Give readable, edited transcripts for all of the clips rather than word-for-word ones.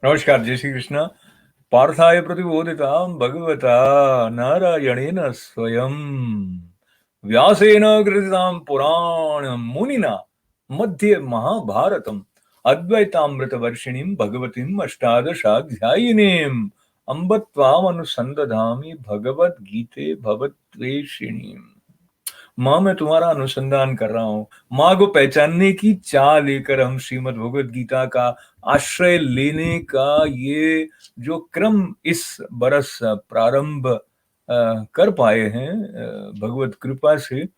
नमस्कार, जय श्री कृष्ण। पार्थाय प्रतिबोधितां भगवता नारायणेन स्वयं व्यासेन कृतितां पुराणं मुनिना मध्ये महाभारतम् अद्वैतामृतवर्षिणीं भगवतीम् अष्टादशाध्यायिनीम् अम्ब त्वामनुसन्दधामि भगवद्गीते भवद्वेषिणीम्। माँ, मैं तुम्हारा अनुसंधान कर रहा हूँ। माँ को पहचानने की चाह लेकर हम श्रीमद् भगवद गीता का आश्रय लेने का ये जो क्रम इस बरस प्रारंभ कर पाए हैं भगवत कृपा से,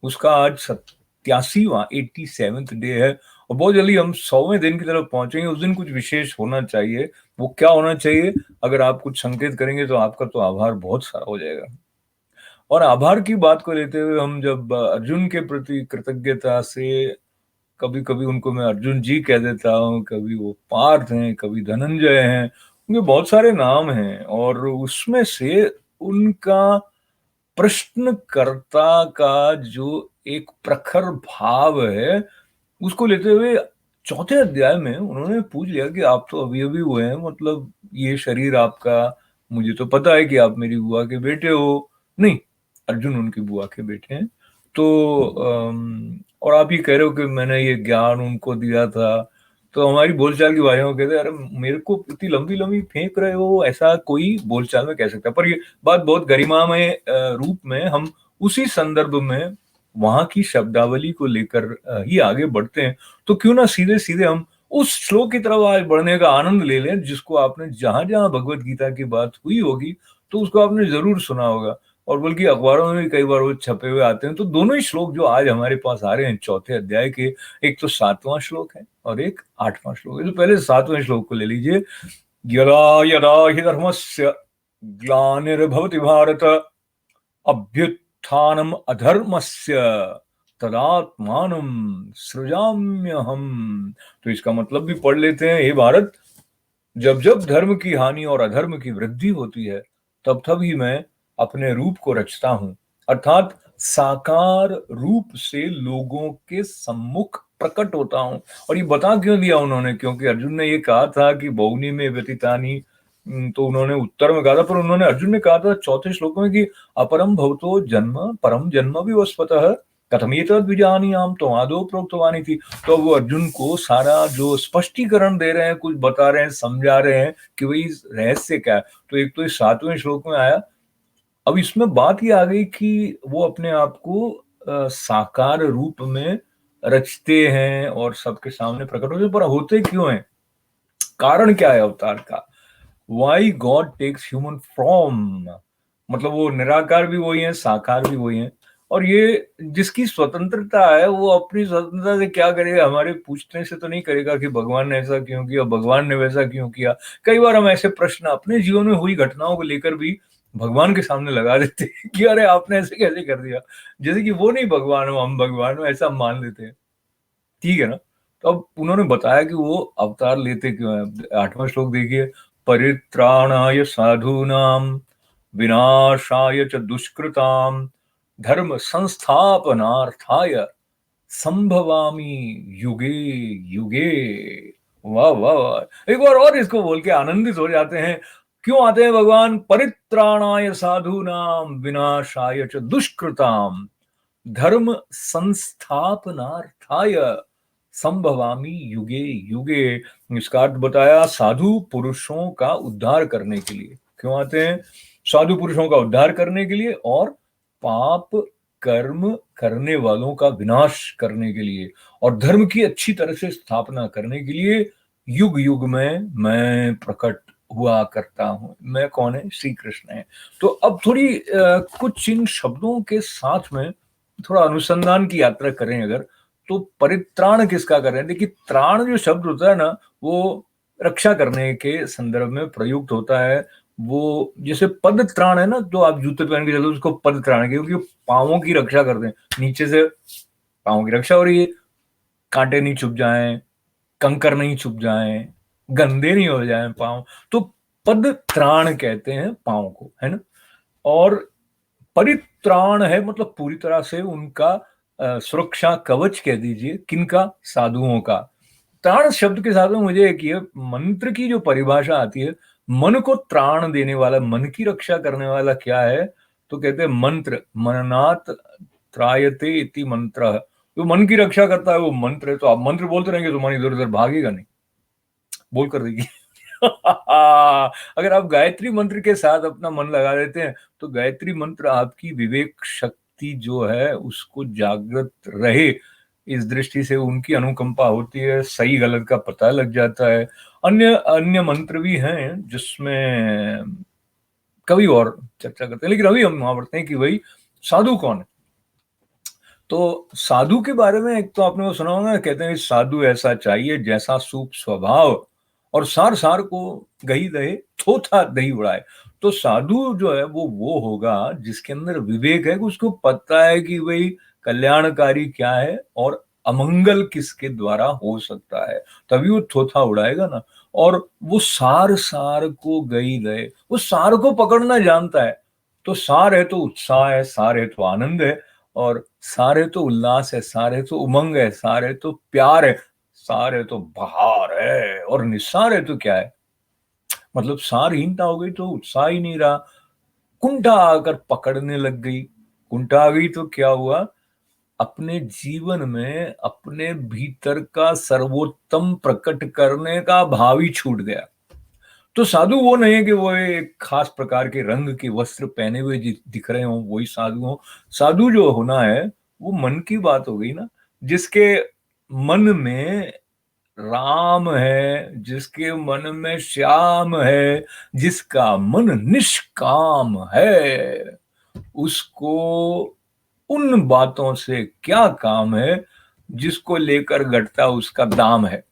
उसका आज 87वां 87th डे है और बहुत जल्दी हम 100वें दिन की तरफ पहुंचेंगे। उस दिन कुछ विशेष होना चाहिए। वो क्या होना चाहिए? अगर आप कुछ संकेत करेंगे तो आपका तो आभार बहुत सारा हो जाएगा। और आभार की बात को लेते हुए हम जब अर्जुन के प्रति कृतज्ञता से, कभी कभी उनको मैं अर्जुन जी कह देता हूँ, कभी वो पार्थ हैं, कभी धनंजय हैं, उनके बहुत सारे नाम हैं और उसमें से उनका प्रश्नकर्ता का जो एक प्रखर भाव है, उसको लेते हुए चौथे अध्याय में उन्होंने पूछ लिया कि आप तो अभी अभी हुए हैं, मतलब ये शरीर आपका, मुझे तो पता है कि आप मेरी बुआ के बेटे हो। नहीं, अर्जुन उनकी बुआ के बेटे हैं। तो और आप ही कह रहे हो कि मैंने ये ज्ञान उनको दिया था। तो हमारी बोलचाल की भाषा में कहते हैं, अरे मेरे को इतनी लंबी लंबी फेंक रहे हो, ऐसा कोई बोलचाल में कह सकता है। पर ये बात बहुत गरिमामय रूप में हम उसी संदर्भ में वहां की शब्दावली को लेकर ही आगे बढ़ते हैं। तो क्यों ना सीधे सीधे हम उस श्लोक की तरफ आज बढ़ने का आनंद ले लें, जिसको आपने जहां जहां भगवत गीता की बात हुई होगी तो उसको आपने जरूर सुना होगा, और बल्कि अखबारों में भी कई बार वो छपे हुए आते हैं। तो दोनों ही श्लोक जो आज हमारे पास आ रहे हैं चौथे अध्याय के, एक तो 7वां श्लोक है और एक 8वां श्लोक है। तो पहले 7वें श्लोक को ले लीजिए। यदा यदा हि धर्मस्य ग्लानिर्भवति भारत अभ्युत्थानम् अधर्मस्य तदात्मानं सृजाम्यहम्। तो इसका मतलब भी पढ़ लेते हैं। हे भारत, जब जब धर्म की हानि और अधर्म की वृद्धि होती है, तब तब ही मैं अपने रूप को रचता हूं, अर्थात साकार रूप से लोगों के सम्मुख प्रकट होता हूं। और ये बता क्यों दिया उन्होंने? क्योंकि अर्जुन ने ये कहा था कि बहुनी में व्यतीतानि, तो उन्होंने उत्तर में कहा था, पर उन्होंने अर्जुन ने कहा था चौथे श्लोक में कि अपरम भवतो जन्म परम जन्म विवस्वतः कथमेतद् विजानीयाम तो आदौ प्रोक्तवानी थी। तो वो अर्जुन को सारा जो स्पष्टीकरण दे रहे हैं, कुछ बता रहे हैं, समझा रहे हैं कि भाई रहस्य क्या है। तो एक तो इस 7वें श्लोक में आया। अब इसमें बात ये आ गई कि वो अपने आप को साकार रूप में रचते हैं और सबके सामने प्रकट होते हैं, पर होते क्यों हैं? कारण क्या है अवतार का? Why God takes human form? मतलब वो निराकार भी वही है, साकार भी वही है। और ये जिसकी स्वतंत्रता है, वो अपनी स्वतंत्रता से क्या करेगा? हमारे पूछने से तो नहीं करेगा कि भगवान ने ऐसा क्यों किया, भगवान ने वैसा क्यों किया। कई बार हम ऐसे प्रश्न अपने जीवन में हुई घटनाओं को लेकर भी भगवान के सामने लगा देते हैं कि अरे आपने ऐसे कैसे कर दिया, जैसे कि वो नहीं भगवान हो, हम भगवान हो, ऐसा मान लेते हैं। ठीक है ना? तो अब उन्होंने बताया कि वो अवतार लेते क्यों हैं। 8वां श्लोक देखिए। परित्राणाय साधूनाम विनाशाय च दुष्कृताम धर्म संस्थापनार्थाय संभवामी युगे युगे। वाह वाह वाह! एक बार और इसको बोल के आनंदित हो जाते हैं। क्यों आते हैं भगवान? परित्राणाय साधूनाम विनाशाय च दुष्कृताम धर्म संस्थापनार्थाय संभवामी युगे युगे। इसका अर्थ बताया, साधु पुरुषों का उद्धार करने के लिए। क्यों आते हैं? साधु पुरुषों का उद्धार करने के लिए और पाप कर्म करने वालों का विनाश करने के लिए और धर्म की अच्छी तरह से स्थापना करने के लिए युग युग में मैं प्रकट हुआ करता हूं। मैं कौन है? श्री कृष्ण है। तो अब थोड़ी कुछ इन शब्दों के साथ में थोड़ा अनुसंधान की यात्रा करें अगर, तो परित्राण किसका कर रहे हैं? देखिए, त्राण जो शब्द होता है ना, वो रक्षा करने के संदर्भ में प्रयुक्त होता है। वो जैसे पद त्राण है ना, तो आप जूते पहन के चलो, उसको पद त्राण, क्योंकि पांवों की रक्षा करते हैं। नीचे से पांवों की रक्षा हो रही है, कांटे नहीं चुभ जाएं, कंकर नहीं चुभ जाएं, गंदे नहीं हो जाएं पांव, तो पद त्राण कहते हैं पांव को, है ना? और परित्राण है मतलब पूरी तरह से उनका सुरक्षा कवच कह दीजिए। किनका? साधुओं का। त्राण शब्द के साथ में मुझे एक ये मंत्र की जो परिभाषा आती है, मन को त्राण देने वाला, मन की रक्षा करने वाला क्या है? तो कहते हैं मंत्र, मननात् त्रायते इति मंत्रः। जो मन की रक्षा करता है वो मंत्र है। तो आप मंत्र बोलते रहेंगे तो मन इधर-उधर भागेगा नहीं, बोल कर देखिए। अगर आप गायत्री मंत्र के साथ अपना मन लगा देते हैं, तो गायत्री मंत्र आपकी विवेक शक्ति जो है उसको जागृत रहे, इस दृष्टि से उनकी अनुकंपा होती है, सही गलत का पता लग जाता है। अन्य अन्य मंत्र भी हैं जिसमें कभी और चर्चा करते हैं, लेकिन अभी हम वहां बढ़ते हैं कि भाई साधु कौन है। तो साधु के बारे में एक तो आपने वो सुना होगा, कहते हैं साधु ऐसा चाहिए जैसा सूप स्वभाव, और सार सार को गही दहे थोथा दही उड़ाए। तो साधु जो है वो होगा जिसके अंदर विवेक है, उसको पता है कि भाई कल्याणकारी क्या है और अमंगल किसके द्वारा हो सकता है, तभी वो थोथा उड़ाएगा ना। और वो सार सार को गही दहे, वो सार को पकड़ना जानता है। तो सार है तो उत्साह है, सार है तो आनंद है, और सार है तो उल्लास है, सार है तो उमंग है, सार है तो प्यार है, सार है तो बहार है, और निस्सार है तो क्या है? मतलब सारहीनता हो गई तो उत्साह ही नहीं रहा, कुंठा आकर पकड़ने लग गई। कुंठा आ गई तो क्या हुआ? अपने जीवन में अपने भीतर का सर्वोत्तम प्रकट करने का भाव ही छूट गया। तो साधु वो नहीं है कि वो एक खास प्रकार के रंग के वस्त्र पहने हुए दिख रहे हो, वही साधु हो। साधु जो होना है वो मन की बात हो गई ना, जिसके मन में राम है, जिसके मन में श्याम है, जिसका मन निष्काम है, उसको उन बातों से क्या काम है जिसको लेकर घटता उसका दाम है।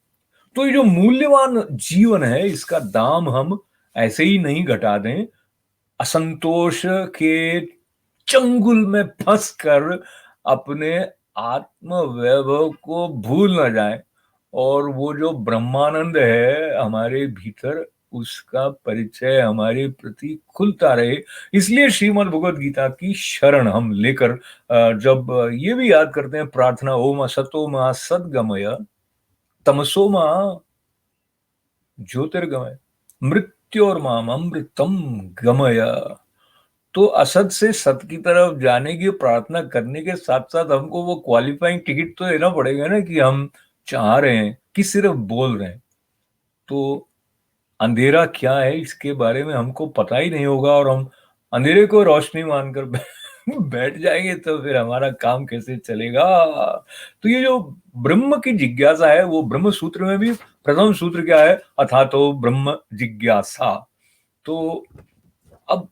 तो ये जो मूल्यवान जीवन है इसका दाम हम ऐसे ही नहीं घटा दें, असंतोष के चंगुल में फंस कर अपने आत्म वैभव को भूल ना जाए, और वो जो ब्रह्मानंद है हमारे भीतर उसका परिचय हमारे प्रति खुलता रहे। इसलिए श्रीमद् भगवद गीता की शरण हम लेकर जब ये भी याद करते हैं प्रार्थना, ओम असतो मा सद्गमय तमसो मा ज्योतिर्गमय मृत्योर्माम अमृतम गमय। तो असत से सत की तरफ जाने की प्रार्थना करने के साथ साथ हमको वो क्वालिफाइंग टिकट तो देना पड़ेगा ना, कि हम चाह रहे हैं कि सिर्फ बोल रहे हैं। तो अंधेरा क्या है इसके बारे में हमको पता ही नहीं होगा, और हम अंधेरे को रोशनी मानकर बैठ जाएंगे तो फिर हमारा काम कैसे चलेगा? तो ये जो ब्रह्म की जिज्ञासा है, वो ब्रह्म सूत्र में भी प्रथम सूत्र क्या है? अथा तो ब्रह्म जिज्ञासा। तो अब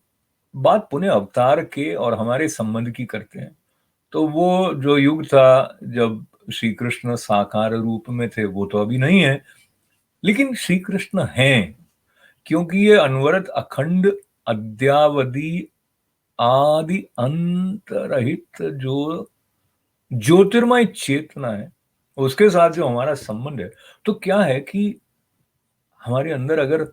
बात पुनः अवतार के और हमारे संबंध की करते हैं। तो वो जो युग था जब श्री कृष्ण साकार रूप में थे, वो तो अभी नहीं है, लेकिन श्री कृष्ण हैं, क्योंकि ये अनवरत अखंड अद्यावधि आदि अंत रहित जो ज्योतिर्मय चेतना है, उसके साथ जो हमारा संबंध है, तो क्या है कि हमारे अंदर अगर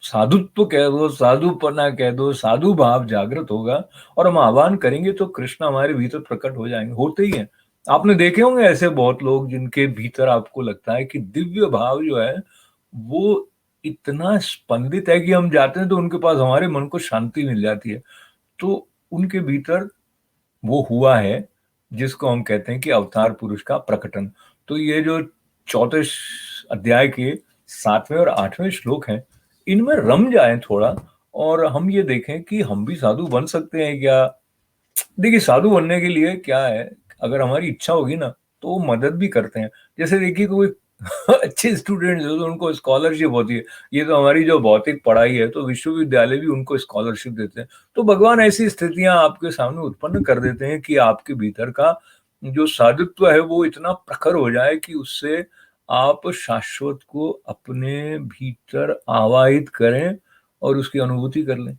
साधुत्व कह दो, साधुपना कह दो, साधु भाव जागृत होगा और हम आह्वान करेंगे तो कृष्ण हमारे भीतर प्रकट हो जाएंगे, होते ही हैं। आपने देखे होंगे ऐसे बहुत लोग जिनके भीतर आपको लगता है कि दिव्य भाव जो है वो इतना स्पंदित है कि हम जाते हैं तो उनके पास हमारे मन को शांति मिल जाती है। तो उनके भीतर वो हुआ है जिसको हम कहते हैं कि अवतार पुरुष का प्रकटन। तो ये जो चौथे अध्याय के 7वें और 8वें श्लोक हैं, इनमें रम जाए थोड़ा, और हम ये देखें कि हम भी साधु बन सकते हैं क्या। देखिए साधु बनने के लिए क्या है, अगर हमारी इच्छा होगी ना तो वो मदद भी करते हैं। जैसे देखिए कोई अच्छे स्टूडेंट्स हो तो उनको स्कॉलरशिप होती है। ये तो हमारी जो भौतिक पढ़ाई है तो विश्वविद्यालय भी उनको स्कॉलरशिप देते हैं। तो भगवान ऐसी स्थितियां आपके सामने उत्पन्न कर देते हैं कि आपके भीतर का जो साधुत्व है वो इतना प्रखर हो जाए कि उससे आप शाश्वत को अपने भीतर आवाहित करें और उसकी अनुभूति कर लें।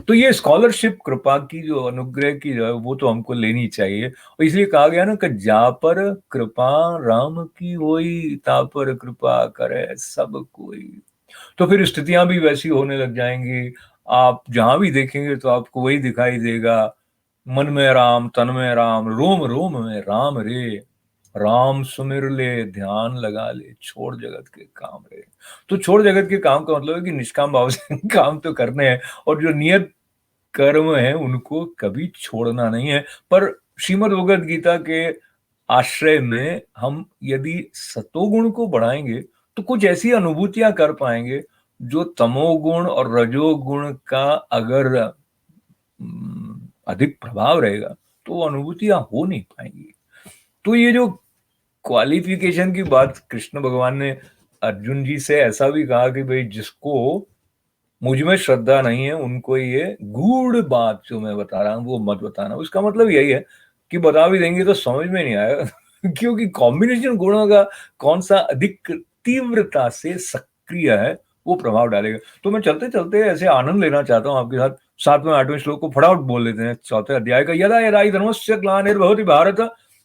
तो ये स्कॉलरशिप कृपा की जो अनुग्रह की जो है वो तो हमको लेनी चाहिए, और इसलिए कहा गया ना कि जा पर कृपा राम की होई, ता पर कृपा करे सब कोई। तो फिर स्थितियां भी वैसी होने लग जाएंगी। आप जहां भी देखेंगे तो आपको वही दिखाई देगा, मन में राम तन में राम रोम रोम में राम रे। राम सुमिर ले ध्यान लगा ले, छोड़ जगत के काम रे। तो छोड़ जगत के काम का मतलब है कि निष्काम भाव से काम तो करने हैं, और जो नियत कर्म है उनको कभी छोड़ना नहीं है। पर श्रीमद् भगवद गीता के आश्रय में हम यदि सतोगुण को बढ़ाएंगे तो कुछ ऐसी अनुभूतियां कर पाएंगे जो तमोगुण और रजोगुण का अगर अधिक प्रभाव रहेगा तो वो अनुभूतियां हो नहीं पाएंगी। तो ये जो क्वालिफिकेशन की बात कृष्ण भगवान ने अर्जुन जी से ऐसा भी कहा कि भाई जिसको मुझ में श्रद्धा नहीं है उनको ये गूढ़ बात जो मैं बता रहा हूं वो मत बताना। उसका मतलब यही है कि बता भी देंगे तो समझ में नहीं आएगा क्योंकि कॉम्बिनेशन गुणों का कौन सा अधिक तीव्रता से सक्रिय है वो प्रभाव डालेगा। तो मैं चलते चलते ऐसे आनंद लेना चाहता हूँ आपके साथ। 7वें 8वें श्लोक को फटाफट बोल लेते हैं, 4थे अध्याय का। यदा यदा हि धर्मस्य ग्लानिर्भवति भारत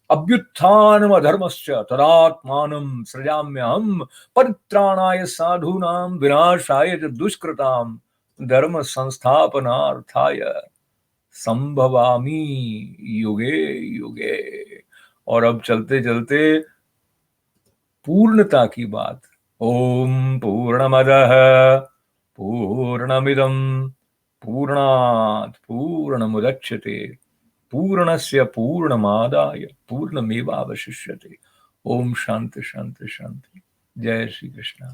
अभ्युत्थानमधर्मस्य तदात्मानं सृजाम्यहम् परित्राणाय साधूनां विनाशाय च दुष्कृतां धर्म संस्थापनार्थाय संभवामि युगे युगे। और अब चलते चलते पूर्णता की बात। ओम पूर्णमदः पूर्णमिदं पूर्णात् पूर्णमुदच्यते पूर्णस्य पूर्णमादाय पूर्णमेवावशिष्यते। ओम शांति शांति शांति। जय श्री कृष्ण।